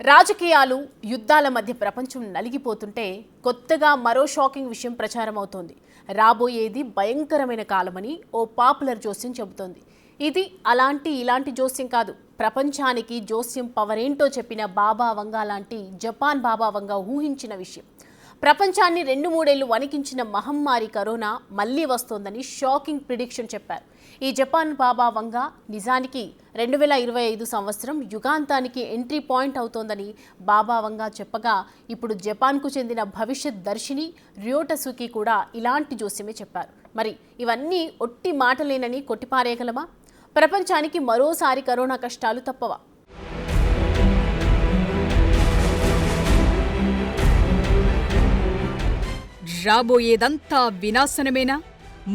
రాజకీయాలు యుద్ధాల మధ్య ప్రపంచం నలిగిపోతుంటే కొత్తగా మరో షాకింగ్ విషయం ప్రచారం అవుతోంది. రాబోయేది భయంకరమైన కాలమని ఓ పాపులర్ జోస్యం చెబుతోంది. ఇది ఇలాంటి జోస్యం కాదు. ప్రపంచానికి జోస్యం పవర్ ఏంటో చెప్పిన బాబా వంగా లాంటి జపాన్ బాబా వంగా ఊహించిన విషయం. ప్రపంచాన్ని 2-3 ఏళ్లు వణికించిన మహమ్మారి కరోనా మళ్లీ వస్తోందని షాకింగ్ ప్రిడిక్షన్ చెప్పారు. ఈ జపాన్ బాబా వంగా నిజానికి 2025 సంవత్సరం యుగాంతానికి ఎంట్రీ పాయింట్ అవుతోందని బాబా వంగా చెప్పగా, ఇప్పుడు జపాన్కు చెందిన భవిష్యత్ దర్శిని ర్యోటసుకి కూడా ఇలాంటి జోస్యమే చెప్పారు. మరి ఇవన్నీ ఒట్టి మాటలేనని కొట్టిపారేయగలమా? ప్రపంచానికి మరోసారి కరోనా కష్టాలు తప్పవా? రాబోయేదంతా వినాశనమేనా?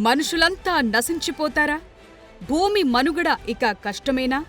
మనుషులంతా నశించిపోతారా? భూమి మనుగడ ఇక కష్టమేనా?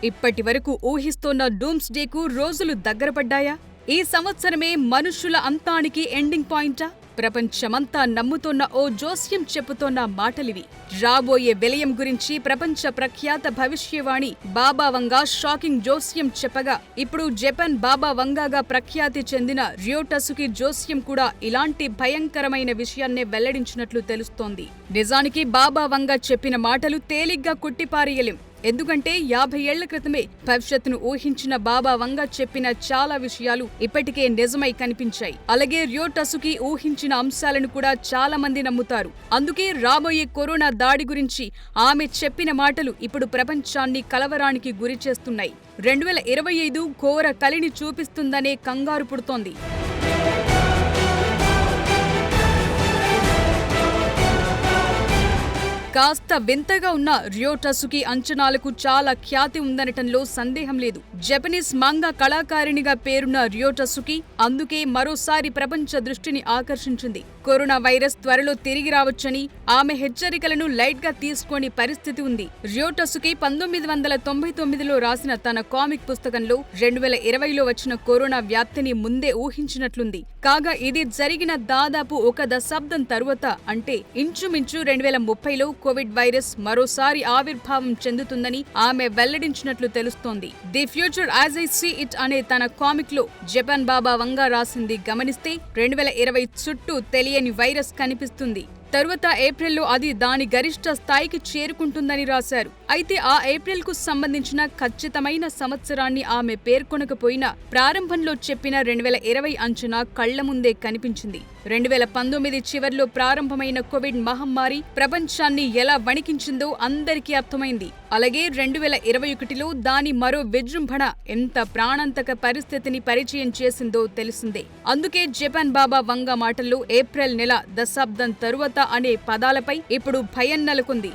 ఇప్పటి వరకు ఊహిస్తోన్న డూమ్స్ డేకు రోజులు దగ్గరపడ్డాయా? ఈ సంవత్సరమే మనుషుల అంతానికి ఎండింగ్ పాయింటా? ప్రపంచమంతా నమ్ముతోన్న ఓ జోస్యం చెప్పుతోన్న మాటలివి. రాబోయే విలయం గురించి ప్రపంచ ప్రఖ్యాత భవిష్యవాణి బాబా వంగా షాకింగ్ జోస్యం చెప్పగా, ఇప్పుడు జపాన్ బాబా వంగాగా ప్రఖ్యాతి చెందిన ర్యోటసుకి జోస్యం కూడా ఇలాంటి భయంకరమైన విషయాన్నే వెల్లడించినట్లు తెలుస్తోంది. నిజానికి బాబా వంగా చెప్పిన మాటలు తేలిగ్గా కొట్టిపారేయలేం. ఎందుకంటే 50 ఏళ్ల క్రితమే భవిష్యత్తును ఊహించిన బాబా వంగా చెప్పిన చాలా విషయాలు ఇప్పటికే నిజమై కనిపించాయి. అలాగే ర్యోటసుకి ఊహించిన అంశాలను కూడా చాలా మంది నమ్ముతారు. అందుకే రాబోయే కరోనా దాడి గురించి ఆమె చెప్పిన మాటలు ఇప్పుడు ప్రపంచాన్ని కలవరానికి గురి చేస్తున్నాయి. 2025 ఘోర కలిని చూపిస్తుందనే కంగారు పుడుతోంది. కాస్త వింతగా ఉన్న ర్యోటసుకి అంచనాలకు చాలా ఖ్యాతి ఉందనటంలో సందేహం లేదు. జపనీస్ మాంగా కళాకారిణిగా పేరున్న ర్యోటసుకి అందుకే మరోసారి ప్రపంచ దృష్టిని ఆకర్షించింది. కరోనా వైరస్ త్వరలో తిరిగి రావచ్చని ఆమె హెచ్చరికలను లైట్ గా తీసుకోని పరిస్థితి ఉంది. ర్యోటసుకి 1999లో రాసిన తన కామిక్ పుస్తకంలో 2020లో వచ్చిన కరోనా వ్యాప్తిని ముందే ఊహించినట్లుంది. కాగా ఇది జరిగిన దాదాపు ఒక దశాబ్దం తరువాత, అంటే ఇంచుమించు 2030లో కోవిడ్ వైరస్ మరోసారి ఆవిర్భావం చెందుతుందని ఆమె వెల్లడించినట్లు తెలుస్తోంది. The future as I see it అనే తన కామిక్ లో జపాన్ బాబా వంగా రాసింది గమనిస్తే 2020 చుట్టూ తెలియని వైరస్ కనిపిస్తుంది. తరువాత ఏప్రిల్లో అది దాని గరిష్ట స్థాయికి చేరుకుంటుందని రాశారు. అయితే ఆ ఏప్రిల్కు సంబంధించిన ఖచ్చితమైన సంవత్సరాన్ని ఆమె పేర్కొనకపోయినా ప్రారంభంలో చెప్పిన 2020 అంచనా కళ్ల ముందే కనిపించింది. 2019 చివర్లో ప్రారంభమైన కోవిడ్ మహమ్మారి ప్రపంచాన్ని ఎలా వణికించిందో అందరికీ అర్థమైంది. అలాగే 2021లో దాని మరో విజృంభణ ఎంత ప్రాణాంతక పరిస్థితిని పరిచయం చేసిందో తెలిసిందే. అందుకే జపాన్ బాబా వంగా మాటల్లో ఏప్రిల్ నెల, దశాబ్దం తరువాత అనే పదాలపై ఇప్పుడు భయం నెలకొంది.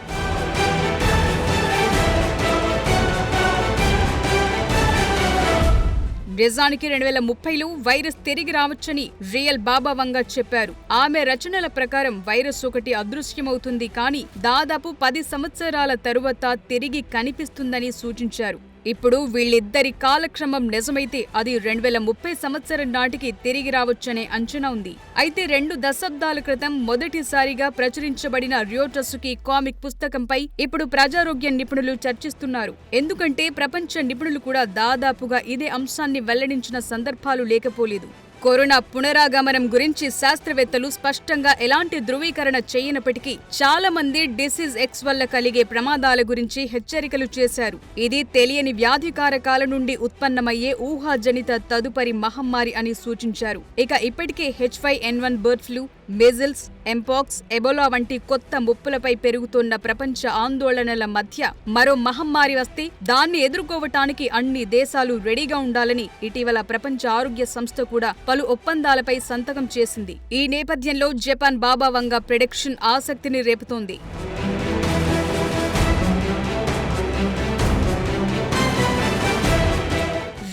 నిజానికి 2030లో వైరస్ తిరిగి రావచ్చని రియల్ బాబా వంగా చెప్పారు. ఆమె రచనల ప్రకారం వైరస్ ఒకటి అదృశ్యమవుతుంది, కానీ దాదాపు 10 సంవత్సరాల తరువాత తిరిగి కనిపిస్తుందని సూచించారు. ఇప్పుడు వీళ్ళిద్దరి కాలక్రమం నిజమైతే అది 2030 సంవత్సరం నాటికి తిరిగి రావచ్చనే అంచనా ఉంది. అయితే 2 దశాబ్దాల క్రితం మొదటిసారిగా ప్రచురించబడిన ర్యోటసుకి కామిక్ పుస్తకంపై ఇప్పుడు ప్రజారోగ్య నిపుణులు చర్చిస్తున్నారు. ఎందుకంటే ప్రపంచ నిపుణులు కూడా దాదాపుగా ఇదే అంశాన్ని వెల్లడించిన సందర్భాలు లేకపోలేదు. కరోనా పునరాగమనం గురించి శాస్త్రవేత్తలు స్పష్టంగా ఎలాంటి ధృవీకరణ చేయనప్పటికీ చాలా మంది డిసీజ్ X వల్ల కలిగే ప్రమాదాల గురించి హెచ్చరికలు చేశారు. ఇది తెలియని వ్యాధికారకాల నుండి ఉత్పన్నమయ్యే ఊహాజనిత తదుపరి మహమ్మారి అని సూచించారు. ఇక ఇప్పటికే H5N1 bird flu, measles, mpox, Ebola వంటి కొత్త ముప్పులపై పెరుగుతున్న ప్రపంచ ఆందోళనల మధ్య మరో మహమ్మారి వస్తే దాన్ని ఎదుర్కోవటానికి అన్ని దేశాలు రెడీగా ఉండాలని ఇటీవల ప్రపంచ ఆరోగ్య సంస్థ కూడా పలు ఒప్పందాలపై సంతకం చేసింది. ఈ నేపథ్యంలో జపాన్ బాబా వంగా ప్రిడిక్షన్ ఆసక్తిని రేపుతోంది.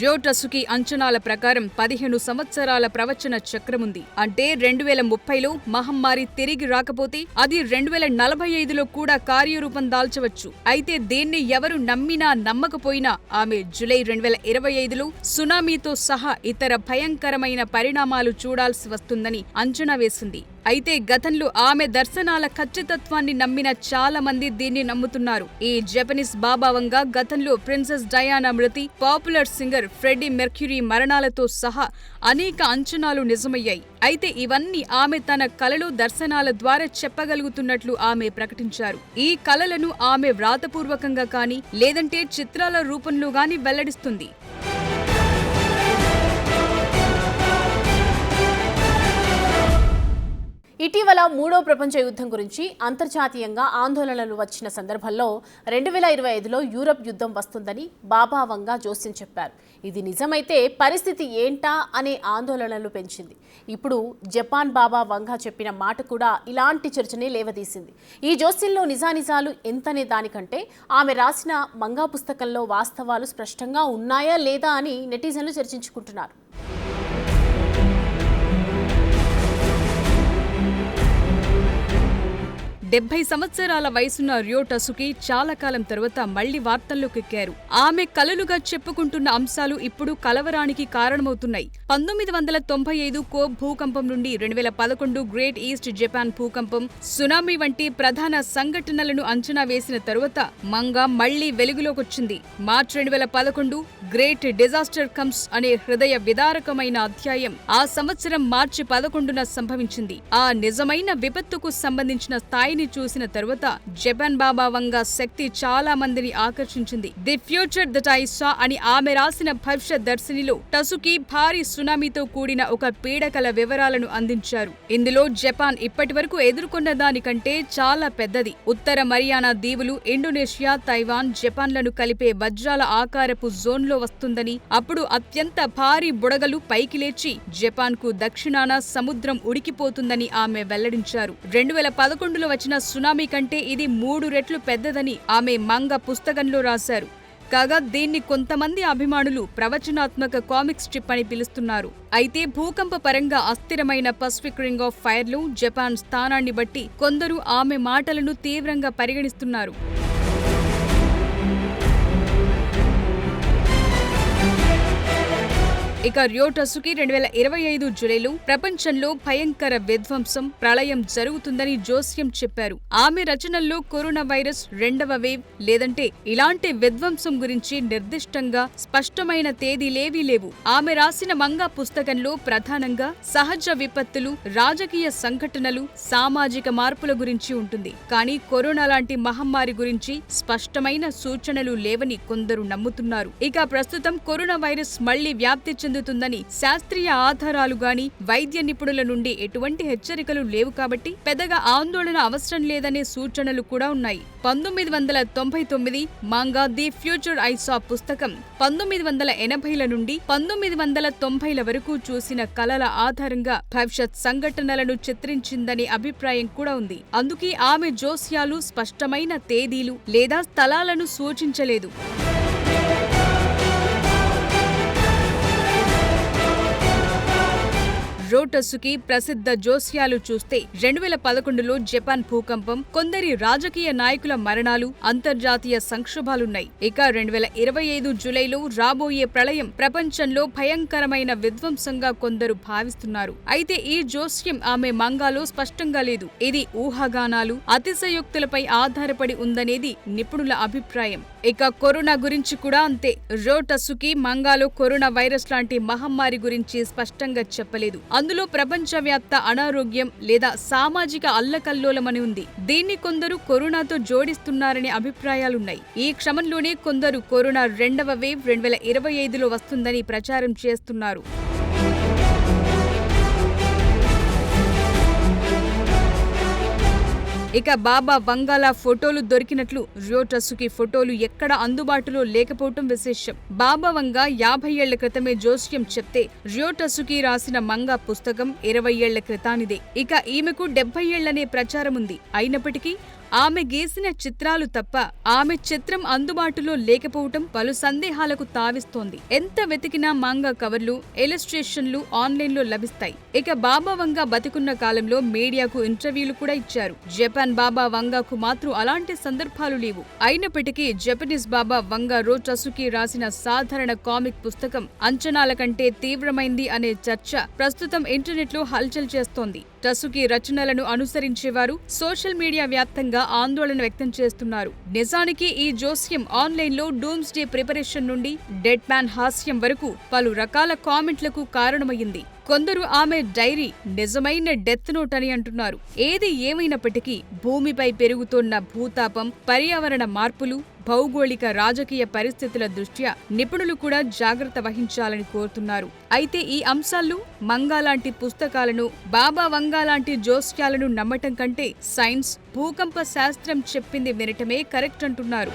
ర్యోటసుకి అంచనాల ప్రకారం 15 సంవత్సరాల ప్రవచన చక్రముంది. అంటే 2030లో మహమ్మారి తిరిగి రాకపోతే అది 2045లో కూడా కార్యరూపం దాల్చవచ్చు. అయితే దీన్ని ఎవరు నమ్మినా నమ్మకపోయినా ఆమె జూలై 2025లో సునామీతో సహా ఇతర భయంకరమైన పరిణామాలు చూడాల్సి వస్తుందని అంచనా వేసింది. అయితే గతంలో ఆమె దర్శనాల ఖచ్చితత్వాన్ని నమ్మిన చాలా మంది దీన్ని నమ్ముతున్నారు. ఈ జపనీస్ బాబా వంగ గతంలో ప్రిన్సెస్ డయానా మృతి, పాపులర్ సింగర్ ఫ్రెడ్డీ మెర్క్యూరీ మరణాలతో సహా అనేక అంచనాలు నిజమయ్యాయి. అయితే ఇవన్నీ ఆమె తన కలలో దర్శనాల ద్వారా చెప్పగలుగుతున్నట్లు ఆమె ప్రకటించారు. ఈ కలలను ఆమె వ్రాతపూర్వకంగా కానీ లేదంటే చిత్రాల రూపంలో గానీ వెల్లడిస్తుంది. ఇటీవల మూడో ప్రపంచ యుద్ధం గురించి అంతర్జాతీయంగా ఆందోళనలు వచ్చిన సందర్భంలో 2025లో యూరప్ యుద్ధం వస్తుందని బాబా వంగా జోస్యం చెప్పారు. ఇది నిజమైతే పరిస్థితి ఏంటా అనే ఆందోళనలు పెంచింది. ఇప్పుడు జపాన్ బాబా వంగా చెప్పిన మాట కూడా ఇలాంటి చర్చనే లేవదీసింది. ఈ జోస్యంలో నిజానిజాలు ఎంతనే దానికంటే ఆమె రాసిన మంగా పుస్తకంలో వాస్తవాలు స్పష్టంగా ఉన్నాయా లేదా అని నెటిజన్లు చర్చించుకుంటున్నారు. 70 సంవత్సరాల వయసున్న రియో టసుకి చాలా కాలం తరువాత మళ్లీ వార్తల్లోకి ఎక్కారు. ఆమె కలలుగా చెప్పుకుంటున్న అంశాలు ఇప్పుడు కలవరానికి కారణమవుతున్నాయి. 1995 కోబ్ భూకంపం నుండి 2011 గ్రేట్ ఈస్ట్ జపాన్ భూకంపం, సునామీ వంటి ప్రధాన సంఘటనలను అంచనా వేసిన తరువాత మంగా మళ్లీ వెలుగులోకొచ్చింది. మార్చి 2011 గ్రేట్ డిజాస్టర్ కమ్స్ అనే హృదయ విదారకమైన అధ్యాయం ఆ సంవత్సరం మార్చి 11న సంభవించింది. ఆ నిజమైన విపత్తుకు సంబంధించిన స్థాయిని చూసిన తరువాత జపాన్ బాబా వంగా శక్తి చాలా మందిని ఆకర్షించింది. The future that I saw అని ఆమె రాసిన భవిష్యత్ దర్శినిలో టసుకి భారీ సునామీతో కూడిన ఒక పీడకల వివరాలను అందించారు. ఇందులో జపాన్ ఇప్పటివరకు ఎదుర్కొన్న దానికంటే చాలా పెద్దది. ఉత్తర మరియానా దీవులు, ఇండోనేషియా, తైవాన్, జపాన్లను కలిపే వజ్రాల ఆకారపు జోన్లో వస్తుందని, అప్పుడు అత్యంత భారీ బుడగలు పైకి లేచి జపాన్కు దక్షిణాన సముద్రం ఉడికిపోతుందని ఆమె వెల్లడించారు. 2011లో వచ్చిన సునామీ కంటే ఇది 3 రెట్లు పెద్దదని ఆమె మంగా పుస్తకంలో రాశారు. కాగా దీన్ని కొంతమంది అభిమానులు ప్రవచనాత్మక కామిక్ స్ట్రిప్ అని పిలుస్తున్నారు. అయితే భూకంప పరంగా అస్థిరమైన పసిఫిక్ రింగ్ ఆఫ్ ఫైర్లో జపాన్ స్థానాన్ని బట్టి కొందరు ఆమె మాటలను తీవ్రంగా పరిగణిస్తున్నారు. ఇక రియో టసుకి 2025 జూలైలో ప్రపంచంలో భయంకర విధ్వంసం, ప్రళయం జరుగుతుందని జోస్యం చెప్పారు. ఆమె రచనల్లో కరోనా వైరస్ రెండవ వేవ్ లేదంటే ఇలాంటి విధ్వంసం గురించి నిర్దిష్టంగా స్పష్టమైన తేదీలేవీ లేవు. ఆమె రాసిన మంగా పుస్తకంలో ప్రధానంగా సహజ విపత్తులు, రాజకీయ సంఘటనలు, సామాజిక మార్పుల గురించి ఉంటుంది. కానీ కరోనా లాంటి మహమ్మారి గురించి స్పష్టమైన సూచనలు లేవని కొందరు నమ్ముతున్నారు. ఇక ప్రస్తుతం కరోనా వైరస్ మళ్లీ వ్యాప్తి చెందుతుందని శాస్త్రీయ ఆధారాలు గాని, వైద్య నిపుణుల నుండి ఎటువంటి హెచ్చరికలు లేవు కాబట్టి పెద్దగా ఆందోళన అవసరం లేదనే సూచనలు కూడా ఉన్నాయి. 1999 Manga the future I saw పుస్తకం 1980ల నుండి 1990ల వరకు చూసిన కలల ఆధారంగా భవిష్యత్ సంఘటనలను చిత్రించిందనే అభిప్రాయం కూడా ఉంది. అందుకే ఆమె జోస్యాలు స్పష్టమైన తేదీలు లేదా స్థలాలను సూచించలేదు. రియో టసుకి ప్రసిద్ధ జోస్యాలు చూస్తే 2011లో జపాన్ భూకంపం, కొందరి రాజకీయ నాయకుల మరణాలు, అంతర్జాతీయ సంక్షోభాలున్నాయి. ఇక 2025 జూలైలో రాబోయే ప్రళయం ప్రపంచంలో భయంకరమైన విధ్వంసంగా కొందరు భావిస్తున్నారు. అయితే ఈ జోస్యం ఆమె మంగాలో స్పష్టంగా లేదు. ఇది ఊహాగానాలు, అతిశయోక్తులపై ఆధారపడి ఉందనేది నిపుణుల అభిప్రాయం. ఇక కరోనా గురించి కూడా అంతే. రియో టసుకి మంగాలో కరోనా వైరస్ లాంటి మహమ్మారి గురించి స్పష్టంగా చెప్పలేదు. అందులో ప్రపంచవ్యాప్త అనారోగ్యం లేదా సామాజిక అల్లకల్లోలమని ఉంది. దీన్ని కొందరు కరోనాతో జోడిస్తున్నారనే అభిప్రాయాలున్నాయి. ఈ క్రమంలోనే కొందరు కరోనా రెండవ వేవ్ 2025లో వస్తుందని ప్రచారం చేస్తున్నారు. ఇక బాబా వంగాల ఫోటోలు దొరికినట్లు రియో టసుకి ఫోటోలు ఎక్కడ అందుబాటులో లేకపోవటం విశేషం. బాబా వంగా 50 ఏళ్ల క్రితమే జోస్యం చెప్తే రియో టసుకి రాసిన మంగా పుస్తకం 20 ఏళ్ల క్రితానిదే. ఇక ఈమెకు 70 ఏళ్లనే ప్రచారం ఉంది. అయినప్పటికీ ఆమె గీసిన చిత్రాలు తప్ప ఆమె చిత్రం అందుబాటులో లేకపోవటం పలు సందేహాలకు తావిస్తోంది. ఎంత వెతికినా మాంగా కవర్లు, ఇలస్ట్రేషన్లు ఆన్లైన్లో లభిస్తాయి. ఇక బాబా వంగా బతికున్న కాలంలో మీడియాకు ఇంటర్వ్యూలు కూడా ఇచ్చారు. జపాన్ బాబా వంగాకు మాత్రం అలాంటి సందర్భాలు లేవు. అయినప్పటికీ జపనీస్ బాబా వంగా రో టసుకి రాసిన సాధారణ కామిక్ పుస్తకం అంచనాల కంటే తీవ్రమైంది అనే చర్చ ప్రస్తుతం ఇంటర్నెట్ లో హల్చల్ చేస్తోంది. టసుకి రచనలను అనుసరించేవారు సోషల్ మీడియా వ్యాప్తంగా ఆందోళన వ్యక్తం చేస్తున్నారు. నిజానికి ఈ జోస్యం ఆన్లైన్ లో డూమ్స్ డే ప్రిపరేషన్ నుండి డెడ్ మ్యాన్ హాస్యం వరకు పలు రకాల కామెంట్లకు కారణమయ్యింది. కొందరు ఆమె డైరీ నిజమైన డెత్ నోట్ అని అంటున్నారు. ఏది ఏమైనప్పటికీ భూమిపై పెరుగుతోన్న భూతాపం, పర్యావరణ మార్పులు, భౌగోళిక రాజకీయ పరిస్థితుల దృష్ట్యా నిపుణులు కూడా జాగ్రత్త వహించాలని కోరుతున్నారు. అయితే ఈ అంశాలు మంగా లాంటి పుస్తకాలను, బాబా వంగా లాంటి జోస్యాలను నమ్మటం కంటే సైన్స్, భూకంప శాస్త్రం చెప్పింది వినటమే కరెక్ట్ అంటున్నారు.